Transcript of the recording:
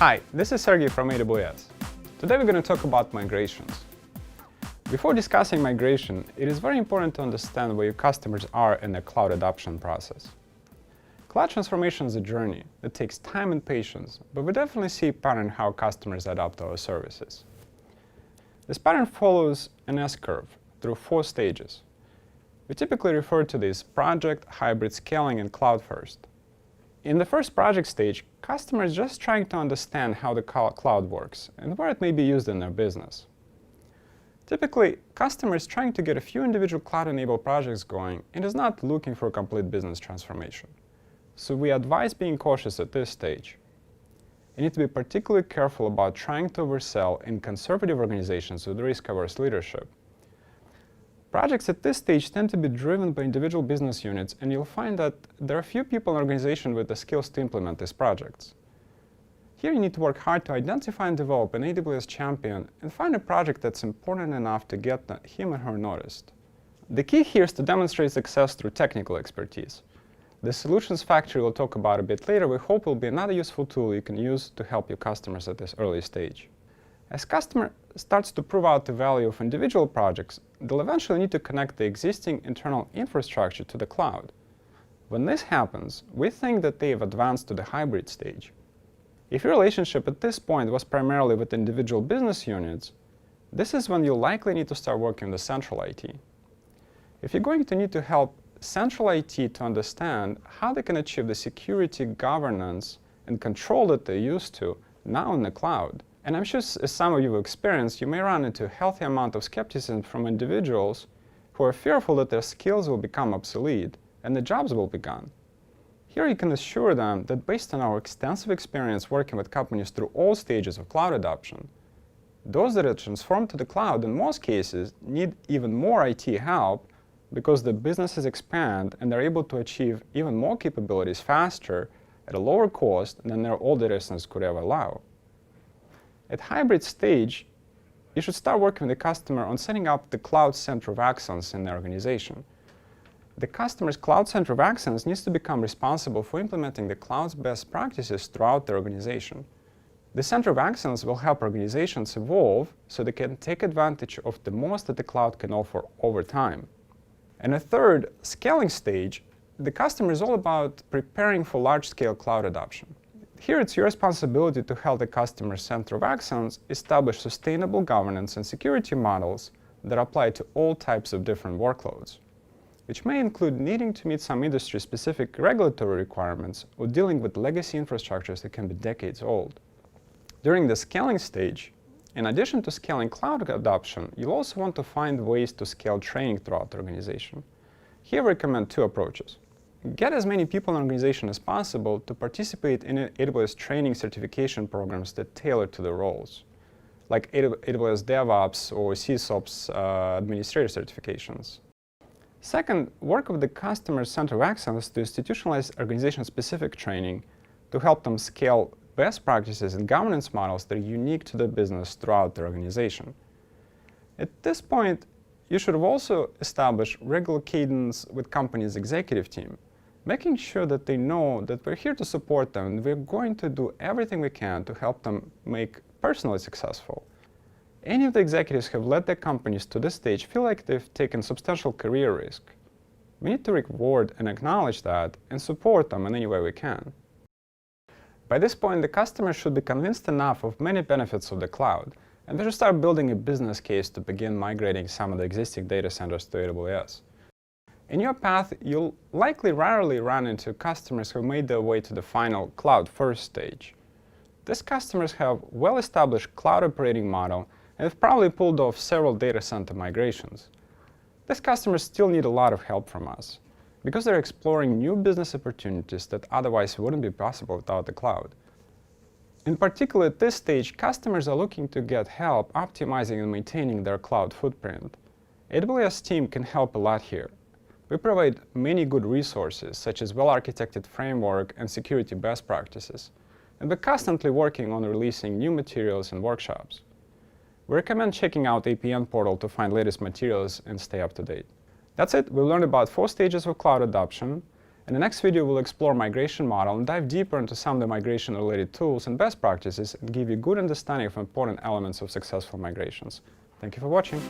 Hi, this is Sergey from AWS. Today we're going to talk about migrations. Before discussing migration, it is very important to understand where your customers are in the cloud adoption process. Cloud transformation is a journey that takes time and patience, but we definitely see a pattern how customers adopt our services. This pattern follows an S-curve through 4 stages. We typically refer to this project, hybrid scaling, and cloud first. In the first project stage, customers are just trying to understand how the cloud works and where it may be used in their business. Typically, customers trying to get a few individual cloud-enabled projects going and is not looking for a complete business transformation. So we advise being cautious at this stage. You need to be particularly careful about trying to oversell in conservative organizations with risk-averse leadership. Projects at this stage tend to be driven by individual business units, and you'll find that there are few people in an organization with the skills to implement these projects. Here you need to work hard to identify and develop an AWS champion and find a project that's important enough to get him or her noticed. The key here is to demonstrate success through technical expertise. The Solutions Factory we'll talk about a bit later, we hope will be another useful tool you can use to help your customers at this early stage. As customer starts to prove out the value of individual projects, they'll eventually need to connect the existing internal infrastructure to the cloud. When this happens, we think that they have advanced to the hybrid stage. If your relationship at this point was primarily with individual business units, this is when you'll likely need to start working with central IT. If you're going to need to help central IT to understand how they can achieve the security, governance, and control that they're used to now in the cloud, and I'm sure as some of you have experienced, you may run into a healthy amount of skepticism from individuals who are fearful that their skills will become obsolete and the jobs will be gone. Here you can assure them that based on our extensive experience working with companies through all stages of cloud adoption, those that are transformed to the cloud in most cases need even more IT help because the businesses expand and they're able to achieve even more capabilities faster at a lower cost than their old data centers could ever allow. At hybrid stage, you should start working with the customer on setting up the cloud center of excellence in their organization. The customer's cloud center of excellence needs to become responsible for implementing the cloud's best practices throughout their organization. The center of excellence will help organizations evolve so they can take advantage of the most that the cloud can offer over time. And a third, scaling stage, the customer is all about preparing for large-scale cloud adoption. Here it's your responsibility to help the customer's center of excellence establish sustainable governance and security models that apply to all types of different workloads, which may include needing to meet some industry-specific regulatory requirements or dealing with legacy infrastructures that can be decades old. During the scaling stage, in addition to scaling cloud adoption, you'll also want to find ways to scale training throughout the organization. Here we recommend 2 approaches. Get as many people in an organization as possible to participate in AWS training certification programs that tailor to their roles, like AWS DevOps or SysOps administrator certifications. Second, work with the customer's center of excellence to institutionalize organization-specific training to help them scale best practices and governance models that are unique to the business throughout their organization. At this point, you should have also established regular cadence with company's executive team, making sure that they know that we're here to support them and we're going to do everything we can to help them make personally successful. Any of the executives who have led their companies to this stage feel like they've taken substantial career risk. We need to reward and acknowledge that and support them in any way we can. By this point, the customer should be convinced enough of many benefits of the cloud, and they should start building a business case to begin migrating some of the existing data centers to AWS. In your path, you'll likely rarely run into customers who made their way to the final cloud-first stage. These customers have well-established cloud operating model and have probably pulled off several data center migrations. These customers still need a lot of help from us because they're exploring new business opportunities that otherwise wouldn't be possible without the cloud. In particular, at this stage, customers are looking to get help optimizing and maintaining their cloud footprint. AWS team can help a lot here. We provide many good resources, such as well-architected framework and security best practices, and we're constantly working on releasing new materials and workshops. We recommend checking out APN portal to find latest materials and stay up to date. That's it. We learned about 4 stages of cloud adoption, In the next video, we'll explore migration model and dive deeper into some of the migration-related tools and best practices and give you a good understanding of important elements of successful migrations. Thank you for watching.